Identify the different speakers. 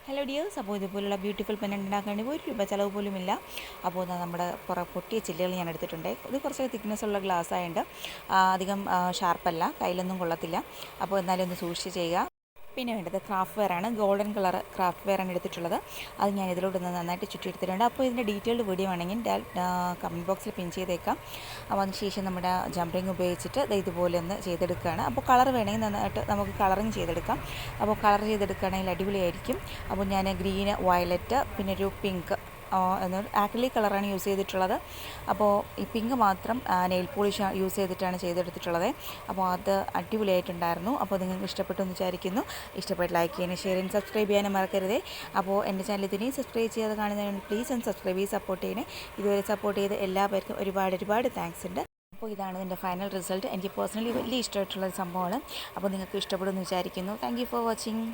Speaker 1: Hello dears, അപ്പോൾ ഇതുപോലുള്ള beautiful pen ഉണ്ടാക്കാൻ വേണ്ടി 1 രൂപ ചിലവ് പോലുമില്ല. അപ്പോൾ നമ്മുടെ പൊട്ടിയ ചില്ലുകൾ ഞാൻ എടുത്തിട്ടുണ്ട്. ഇത് കുറച്ച് തിക്നെസ് ഉള്ള ഗ്ലാസ് ആയതുകൊണ്ട് അധികം ഷാർപ്പല്ല, കയ്യിലൊന്നും കൊള്ളത്തില്ല. അപ്പോൾ എന്നാലും ഒന്ന് സൂക്ഷിച്ച് ചെയ്യുക. പിന്നെ വേണ്ടത് ക്രാഫ്റ്റ് വെയറാണ്. ഗോൾഡൻ കളർ ക്രാഫ്റ്റ് വെയറാണ് എടുത്തിട്ടുള്ളത്. അത് ഞാൻ ഇതിലോട്ടൊന്ന് നന്നായിട്ട് ചുറ്റിയെടുത്തിട്ടുണ്ട്. അപ്പോൾ ഇതിൻ്റെ ഡീറ്റെയിൽഡ് വീഡിയോ വേണമെങ്കിൽ കമൻറ്റ് ബോക്സിൽ പിൻ ചെയ്തേക്കാം. അപ്പോൾ അതിനുശേഷം നമ്മുടെ ജംറിങ് ഉപയോഗിച്ചിട്ട് ഇതുപോലെ ഒന്ന് ചെയ്തെടുക്കുകയാണ്. അപ്പോൾ കളർ വേണമെങ്കിൽ നന്നായിട്ട് നമുക്ക് കളറിങ് ചെയ്തെടുക്കാം. അപ്പോൾ കളർ ചെയ്തെടുക്കുകയാണെങ്കിൽ അടിപൊളിയായിരിക്കും. അപ്പോൾ ഞാൻ ഗ്രീന്, വയലറ്റ്, പിന്നെ ഒരു പിങ്ക് എന്നൊരു ആക്രിലിക് കളറാണ് യൂസ് ചെയ്തിട്ടുള്ളത്. അപ്പോൾ ഈ പിങ്ക് മാത്രം നെയിൽ പോളിഷ് യൂസ് ചെയ്തിട്ടാണ് ചെയ്തെടുത്തിട്ടുള്ളത്. അപ്പോൾ അത് അടിപൊളിയായിട്ടുണ്ടായിരുന്നു. അപ്പോൾ നിങ്ങൾക്ക് ഇഷ്ടപ്പെട്ടു എന്ന് വിചാരിക്കുന്നു. ഇഷ്ടപ്പെട്ട് ലൈക്ക് ചെയ്യാനും ഷെയർ ചെയ്യാനും സബ്സ്ക്രൈബ് ചെയ്യാനും മറക്കരുതേ. അപ്പോൾ എൻ്റെ ചാനൽ ഇതിനെയും സബ്സ്ക്രൈബ് ചെയ്യാതെ കാണുന്നതിന് പ്ലീസ് ഒന്ന് സബ്സ്ക്രൈബ് ചെയ്ത് സപ്പോർട്ട് ചെയ്യണേ. ഇതുവരെ സപ്പോർട്ട് ചെയ്ത് എല്ലാവർക്കും ഒരുപാട് താങ്ക്സ് ഉണ്ട്. അപ്പോൾ ഇതാണ് ഇതിൻ്റെ ഫൈനൽ റിസൾട്ട്. എനിക്ക് പേഴ്സണലി വലിയ ഇഷ്ടമായിട്ടുള്ളൊരു സംഭവമാണ്. അപ്പോൾ നിങ്ങൾക്ക് ഇഷ്ടപ്പെടുമെന്ന് വിചാരിക്കുന്നു. Thank you for watching.